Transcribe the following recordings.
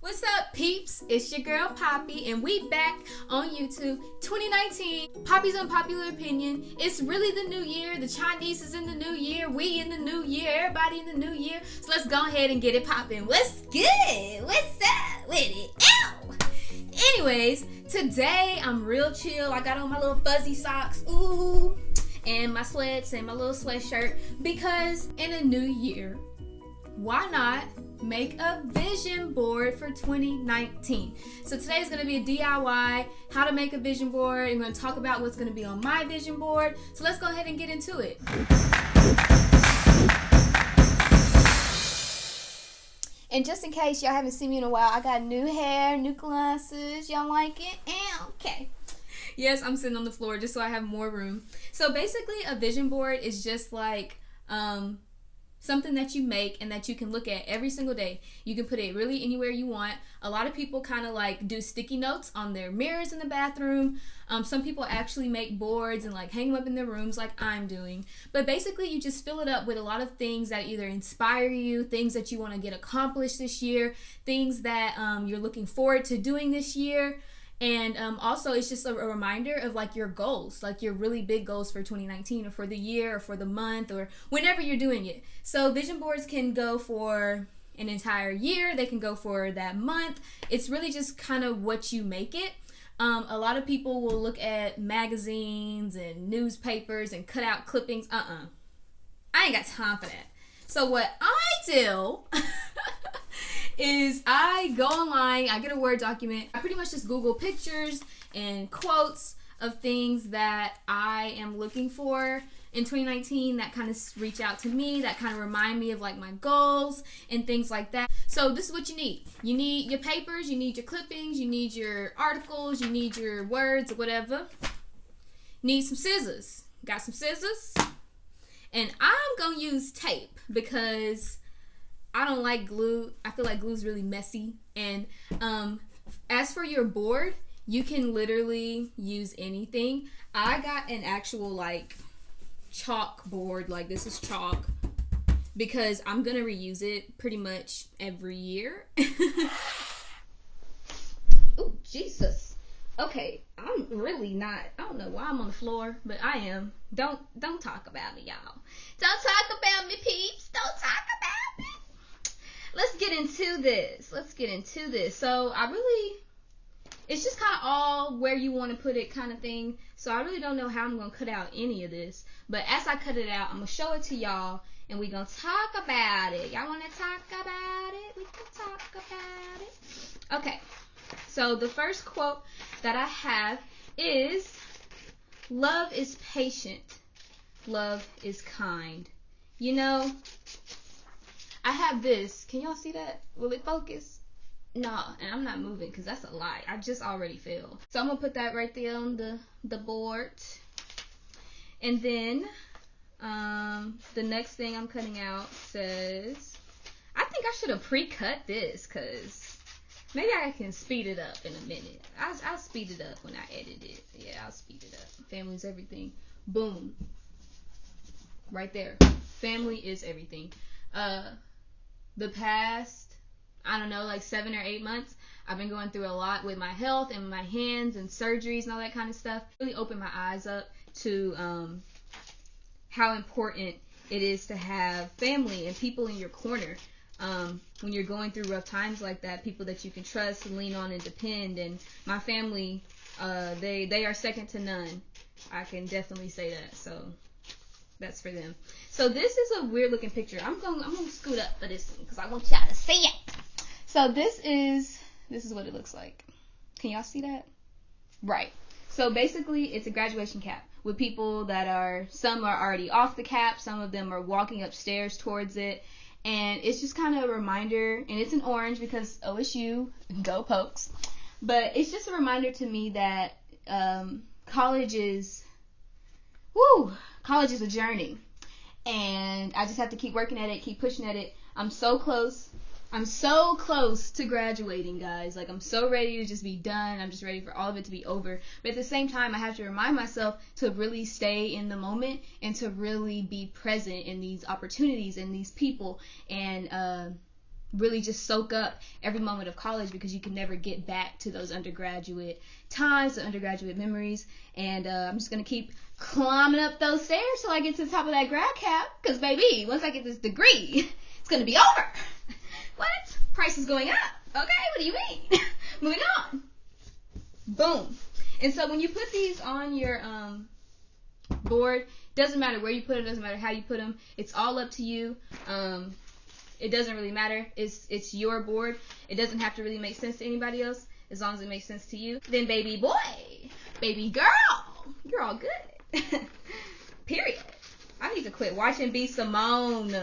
What's up, peeps? It's your girl Poppy, and we back on YouTube. 2019, Poppy's Unpopular Opinion. It's really the new year. The Chinese is in the new year. We in the new year. Everybody in the new year. So let's go ahead and get it popping. What's good? What's up with it? Ow! Anyways, today I'm real chill. I got on my little fuzzy socks. Ooh. And my sleds and my little sweatshirt. Because in a new year, why not make a vision board for 2019? So today is going to be a DIY, how to make a vision board. I'm going to talk about what's going to be on my vision board. So let's go ahead and get into it. And just in case y'all haven't seen me in a while, I got new hair, new glasses. Y'all like it? Okay. Yes, I'm sitting on the floor just so I have more room. So basically a vision board is just like something that you make and that you can look at every single day. You can put it really anywhere you want. A lot of people kind of like do sticky notes on their mirrors in the bathroom. Some people actually make boards and like hang them up in their rooms like I'm doing. But basically you just fill it up with a lot of things that either inspire you, things that you want to get accomplished this year, things that you're looking forward to doing this year. And also it's just a reminder of like your goals, like your really big goals for 2019 or for the year or for the month or whenever you're doing it. So vision boards can go for an entire year. They can go for that month. It's really just kind of what you make it. A lot of people will look at magazines and newspapers and cut out clippings. I ain't got time for that. So what I do is I go online, I get a Word document, I pretty much just Google pictures and quotes of things that I am looking for in 2019 that kind of reach out to me, that kind of remind me of like my goals and things like that. So this is what you need. You need your papers, you need your clippings, you need your articles, you need your words or whatever. You need some scissors. Got some scissors? And I'm gonna use tape because I don't like glue. I feel like glue is really messy. And as for your board, you can literally use anything. I got an actual like chalk board. Like this is chalk because I'm going to reuse it pretty much every year. Oh, Jesus. Okay, I'm really not. I don't know why I'm on the floor, but I am. Don't talk about me, y'all. Don't talk about me, peeps. Don't talk about me. Let's get into this. So it's just kind of all where you want to put it kind of thing. So I really don't know how I'm going to cut out any of this. But as I cut it out, I'm going to show it to y'all. And we're going to talk about it. Y'all want to talk about it? We can talk about it. Okay. So the first quote that I have is, love is patient. Love is kind. You know, I have this. Can y'all see that? Will it focus? No, and I'm not moving because that's a lie. I just already fell. So I'm going to put that right there on the board. And then the next thing I'm cutting out says, I think I should have pre-cut this because maybe I can speed it up in a minute. I'll speed it up when I edit it. Yeah, I'll speed it up. Family's everything. Boom. Right there. Family is everything. The past, I don't know, like 7 or 8 months, I've been going through a lot with my health and my hands and surgeries and all that kind of stuff. Really opened my eyes up to how important it is to have family and people in your corner. When you're going through rough times like that, people that you can trust and lean on and depend. And my family, they are second to none. I can definitely say that. So that's for them. So this is a weird looking picture. I'm gonna scoot up for this one because I want y'all to see it. So this is what it looks like. Can y'all see that? Right. So basically it's a graduation cap with people that are, some are already off the cap, some of them are walking upstairs towards it. And it's just kind of a reminder, and it's in orange because OSU, go Pokes. But it's just a reminder to me that college is a journey. And I just have to keep working at it, keep pushing at it. I'm so close to graduating, guys. Like, I'm so ready to just be done. I'm just ready for all of it to be over. But at the same time, I have to remind myself to really stay in the moment and to really be present in these opportunities and these people and really just soak up every moment of college, because you can never get back to those undergraduate times, the undergraduate memories. And I'm just going to keep climbing up those stairs till I get to the top of that grad cap, because baby, once I get this degree, it's going to be over. What? Price is going up. Okay, what do you mean? Moving on. Boom. And so when you put these on your board, doesn't matter where you put them, doesn't matter how you put them, it's all up to you. It doesn't really matter. It's your board. It doesn't have to really make sense to anybody else, as long as it makes sense to you. Then baby boy, baby girl, you're all good. Period. I need to quit watching B. Simone.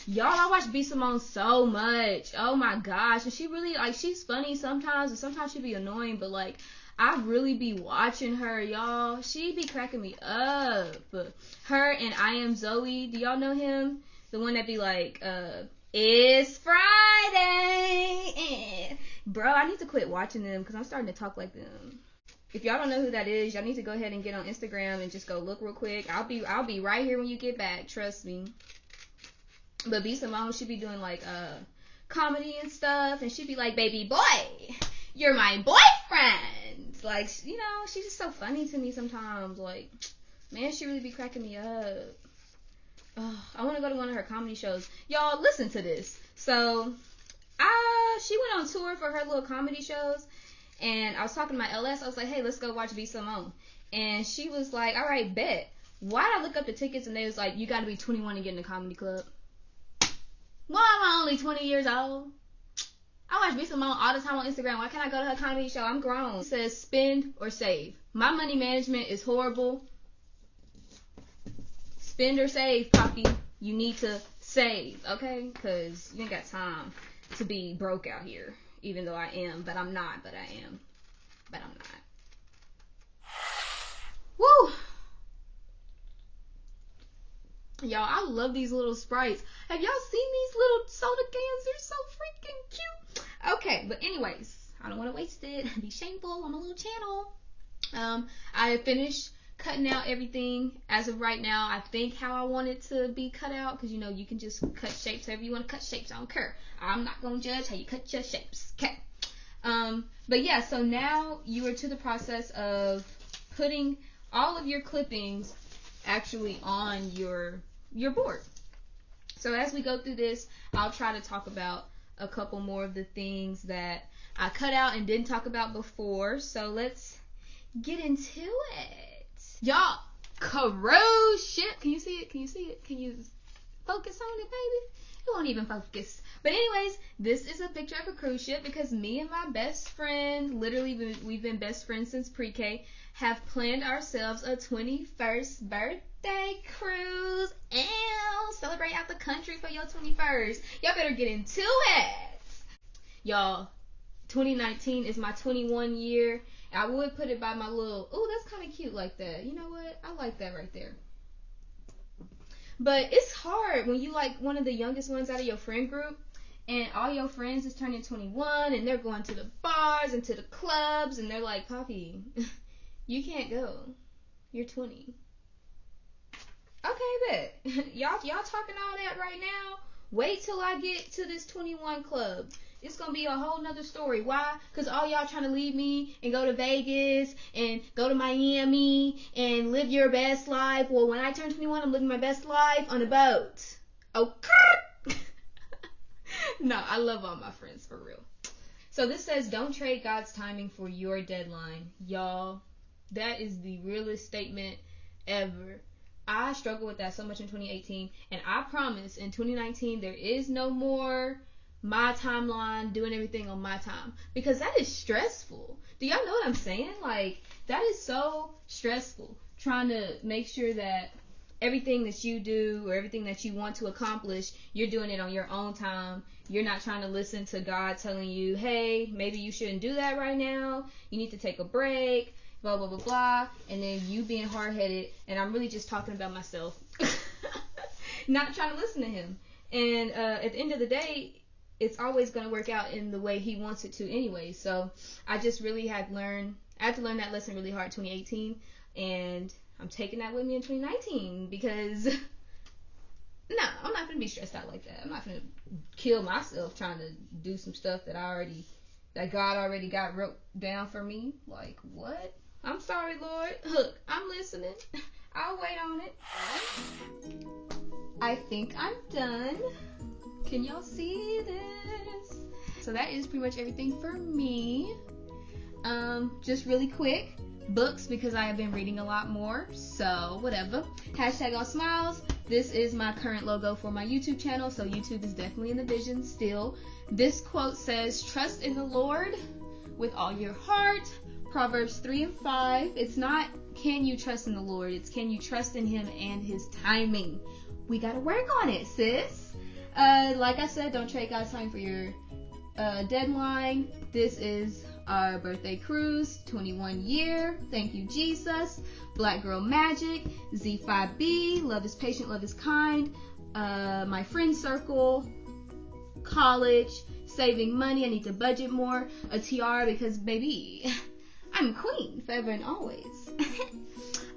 Y'all, I watch B. Simone so much. Oh my gosh. And she really, like, she's funny sometimes, and sometimes she be annoying, but like, I really be watching her, y'all. She be cracking me up. Her and I Am Zoe. Do y'all know him? The one that be like, it's Friday. Bro, I need to quit watching them because I'm starting to talk like them. If y'all don't know who that is, y'all need to go ahead and get on Instagram and just go look real quick. I'll be right here when you get back. Trust me. But B. Simone, she be doing like comedy and stuff, and she be like, baby boy, you're my boyfriend. Like, you know, she's just so funny to me sometimes. Like, man, she really be cracking me up. I want to go to one of her comedy shows. Y'all, listen to this. So, she went on tour for her little comedy shows, and I was talking to my LS. I was like, hey, let's go watch B. Simone. And she was like, all right, bet. Why did I look up the tickets, and they was like, you got to be 21 to get in the comedy club. Why am I only 20 years old? I watch B. Simone all the time on Instagram. Why can't I go to her comedy show? I'm grown. It says spend or save. My money management is horrible. Spend or save, Poppy. You need to save, okay? Because you ain't got time to be broke out here. Even though I am, but I'm not, but I am. But I'm not. Woo! Y'all, I love these little Sprites. Have y'all seen these little soda cans? They're so freaking cute. Okay, but anyways, I don't want to waste it. Be shameful on my little channel. I finished cutting out everything as of right now. I think how I want it to be cut out, because you know you can just cut shapes however you want to cut shapes. I don't care. I'm not gonna judge how you cut your shapes. Okay. But yeah, so now you are to the process of putting all of your clippings actually on your board. So as we go through this, I'll try to talk about a couple more of the things that I cut out and didn't talk about before. So let's get into it. Y'all, cruise ship. Can you see it? Can you see it? Can you focus on it, baby? It won't even focus. But anyways, this is a picture of a cruise ship because me and my best friend, literally we've been best friends since pre-K, have planned ourselves a 21st birthday cruise and celebrate out the country for your 21st. Y'all better get into it. Y'all, 2019 is my 21 year. I would put it by my little, oh, that's kind of cute like that. You know what? I like that right there. But it's hard when you like one of the youngest ones out of your friend group and all your friends is turning 21 and they're going to the bars and to the clubs and they're like, Poppy, you can't go. You're 20. Okay, bet. y'all talking all that right now? Wait till I get to this 21 club. It's going to be a whole nother story. Why? Because all y'all trying to leave me and go to Vegas and go to Miami and live your best life. Well, when I turn 21, I'm living my best life on a boat. Okay. No, I love all my friends, for real. So this says, don't trade God's timing for your deadline. Y'all, that is the realest statement ever. I struggled with that so much in 2018. And I promise, in 2019, there is no more my timeline, doing everything on my time, because that is stressful. Do y'all know what I'm saying? Like, that is so stressful, trying to make sure that everything that you do or everything that you want to accomplish, you're doing it on your own time. You're not trying to listen to God telling you, hey, maybe you shouldn't do that right now, you need to take a break, blah blah blah blah, and then you being hard-headed. And I'm really just talking about myself. Not trying to listen to him. And at the end of the day, it's always going to work out in the way he wants it to anyway. So I just really had to learn that lesson really hard in 2018, and I'm taking that with me in 2019 because No, I'm not gonna be stressed out like that. I'm not gonna kill myself trying to do some stuff that God already got wrote down for me. Like, what? I'm sorry, Lord. Look, I'm listening. I'll wait on it. I think I'm done. Can y'all see this? So that is pretty much everything for me. Just really quick, books, because I have been reading a lot more, so whatever. Hashtag all smiles. This is my current logo for my YouTube channel, so YouTube is definitely in the vision still. This quote says, trust in the Lord with all your heart. Proverbs 3:5. It's not can you trust in the Lord, it's can you trust in him and his timing. We gotta work on it, sis. Like I said, don't trade God's time for your deadline. This is our birthday cruise, 21 year. Thank you, Jesus. Black Girl Magic, Z5B, Love is Patient, Love is Kind, my friend circle, college, saving money, I need to budget more, a tiara because baby, I'm queen forever and always.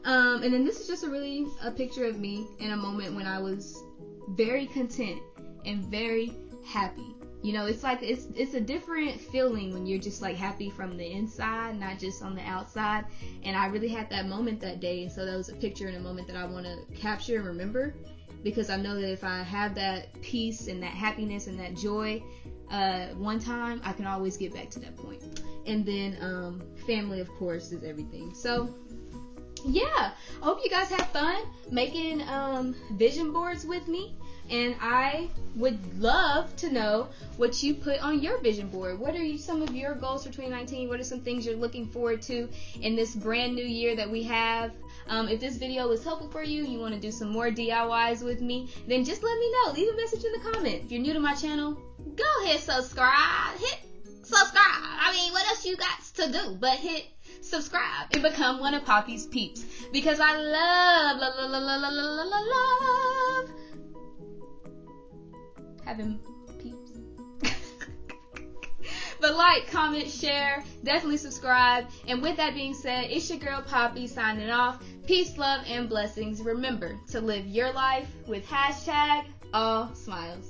And then this is just a picture of me in a moment when I was very content and very happy. You know, it's like it's a different feeling when you're just like happy from the inside, not just on the outside. And I really had that moment that day, and so that was a picture and a moment that I want to capture and remember, because I know that if I have that peace and that happiness and that joy one time, I can always get back to that point. And then family, of course, is everything. So yeah, I hope you guys have fun making vision boards with me. And I would love to know what you put on your vision board. What are some of your goals for 2019? What are some things you're looking forward to in this brand new year that we have? If this video was helpful for you, you want to do some more DIYs with me, then just let me know. Leave a message in the comment. If you're new to my channel, go hit subscribe. Hit subscribe. I mean, what else you got to do but hit subscribe and become one of Poppy's peeps, because I love having peeps. But like, comment, share, definitely subscribe. And with that being said, it's your girl Poppy signing off. Peace, love, and blessings. Remember to live your life with hashtag all smiles.